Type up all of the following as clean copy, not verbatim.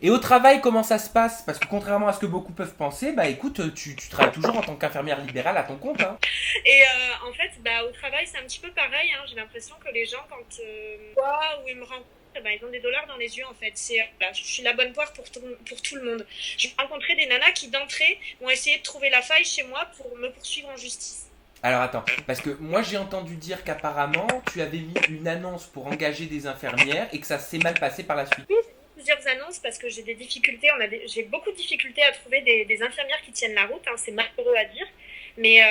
Et au travail, comment ça se passe? Parce que contrairement à ce que beaucoup peuvent penser, bah écoute, tu travailles toujours en tant qu'infirmière libérale à ton compte, hein. Et en fait, au travail, c'est un petit peu pareil. Hein. J'ai l'impression que les gens, quand voient ou ils me rencontrent, ils ont des dollars dans les yeux en fait. Je suis la bonne poire pour tout le monde. J'ai rencontré des nanas qui d'entrée vont essayer de trouver la faille chez moi pour me poursuivre en justice. Alors attends, parce que moi j'ai entendu dire qu'apparemment tu avais mis une annonce pour engager des infirmières et que ça s'est mal passé par la suite. Oui, j'ai mis plusieurs annonces parce que j'ai des difficultés. J'ai beaucoup de difficultés à trouver des infirmières qui tiennent la route. Hein. C'est malheureux à dire. Mais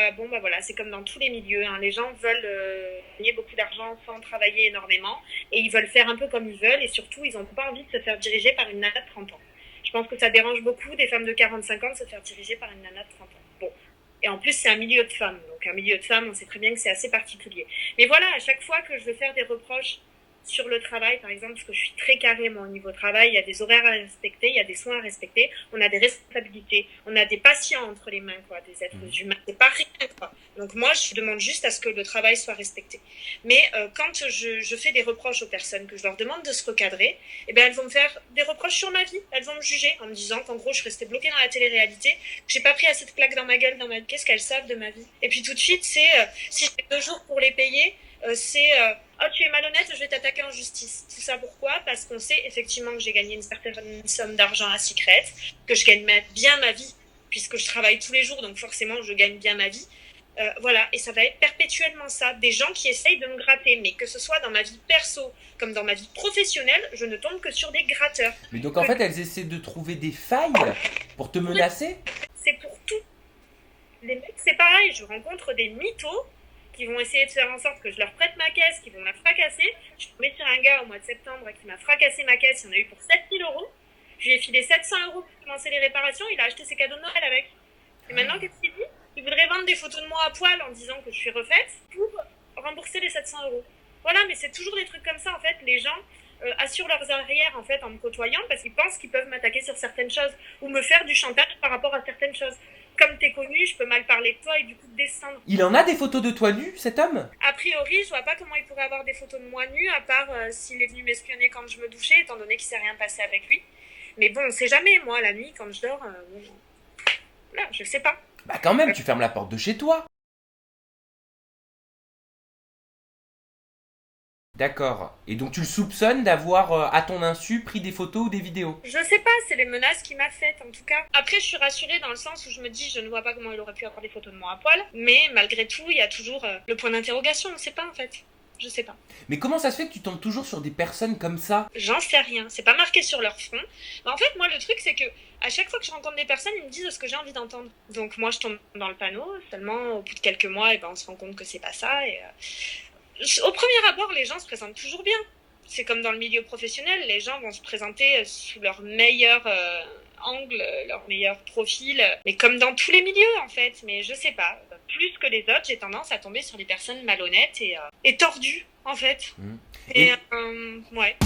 voilà, c'est comme dans tous les milieux. Hein. Les gens veulent gagner beaucoup d'argent sans travailler énormément. Et ils veulent faire un peu comme ils veulent. Et surtout, ils n'ont pas envie de se faire diriger par une nana de 30 ans. Je pense que ça dérange beaucoup des femmes de 45 ans de se faire diriger par une nana de 30 ans. Bon. Et en plus, c'est un milieu de femmes. Donc, un milieu de femmes, on sait très bien que c'est assez particulier. Mais voilà, à chaque fois que je veux faire des reproches sur le travail, par exemple, parce que je suis très carrée, moi, au niveau travail, il y a des horaires à respecter, il y a des soins à respecter, on a des responsabilités, on a des patients entre les mains, quoi, des êtres humains. C'est pas rien, quoi. Donc, moi, je demande juste à ce que le travail soit respecté. Mais quand je fais des reproches aux personnes, que je leur demande de se recadrer, eh bien, elles vont me faire des reproches sur ma vie. Elles vont me juger en me disant qu'en gros, je restais bloquée dans la télé-réalité, que j'ai pas pris assez de claques dans ma gueule, dans ma vie. Qu'est-ce qu'elles savent de ma vie? Et puis tout de suite, si j'ai 2 jours pour les payer, oh, tu es malhonnête, je vais t'attaquer en justice. Tout ça pourquoi? Parce qu'on sait effectivement que j'ai gagné une certaine somme d'argent à Secret, que je gagne bien ma vie, puisque je travaille tous les jours, donc forcément je gagne bien ma vie. Voilà, et ça va être perpétuellement ça. Des gens qui essayent de me gratter, mais que ce soit dans ma vie perso comme dans ma vie professionnelle, je ne tombe que sur des gratteurs. Mais donc en fait elles essaient de trouver des failles pour te menacer? C'est pour tout. Les mecs, c'est pareil, je rencontre des mythos qui vont essayer de faire en sorte que je leur prête ma caisse, qui vont la fracasser. Je suis tombée sur un gars au mois de septembre qui m'a fracassé ma caisse, il y en a eu pour 7 000 euros. Je lui ai filé 700 € pour commencer les réparations, il a acheté ses cadeaux de Noël avec. Et maintenant, qu'est-ce qu'il dit? Il voudrait vendre des photos de moi à poil en disant que je suis refaite pour rembourser les 700 €. Voilà, mais c'est toujours des trucs comme ça en fait. Les gens assurent leurs arrières en fait en me côtoyant parce qu'ils pensent qu'ils peuvent m'attaquer sur certaines choses ou me faire du chantage par rapport à certaines choses. Comme t'es connu, je peux mal parler de toi et du coup descendre. Il en a des photos de toi nu, cet homme? A priori, je vois pas comment il pourrait avoir des photos de moi nue, à part s'il est venu m'espionner quand je me douchais, étant donné qu'il s'est rien passé avec lui. Mais bon, on sait jamais, moi, la nuit, quand je dors, là, je sais pas. Bah quand même, tu fermes la porte de chez toi. D'accord. Et donc tu le soupçonnes d'avoir, à ton insu, pris des photos ou des vidéos? Je sais pas, c'est les menaces qu'il m'a faites en tout cas. Après, je suis rassurée dans le sens où je me dis, je ne vois pas comment il aurait pu avoir des photos de moi à poil. Mais malgré tout, il y a toujours le point d'interrogation, on sait pas en fait. Je sais pas. Mais comment ça se fait que tu tombes toujours sur des personnes comme ça? J'en sais rien, c'est pas marqué sur leur front. Mais en fait, moi, le truc, c'est que à chaque fois que je rencontre des personnes, ils me disent ce que j'ai envie d'entendre. Donc moi, je tombe dans le panneau. Seulement, au bout de quelques mois, on se rend compte que c'est pas ça. Au premier abord, les gens se présentent toujours bien. C'est comme dans le milieu professionnel, les gens vont se présenter sous leur meilleur angle, leur meilleur profil, mais comme dans tous les milieux en fait. Mais je sais pas, plus que les autres, j'ai tendance à tomber sur des personnes malhonnêtes et tordues en fait. Mmh. Et Et ouais.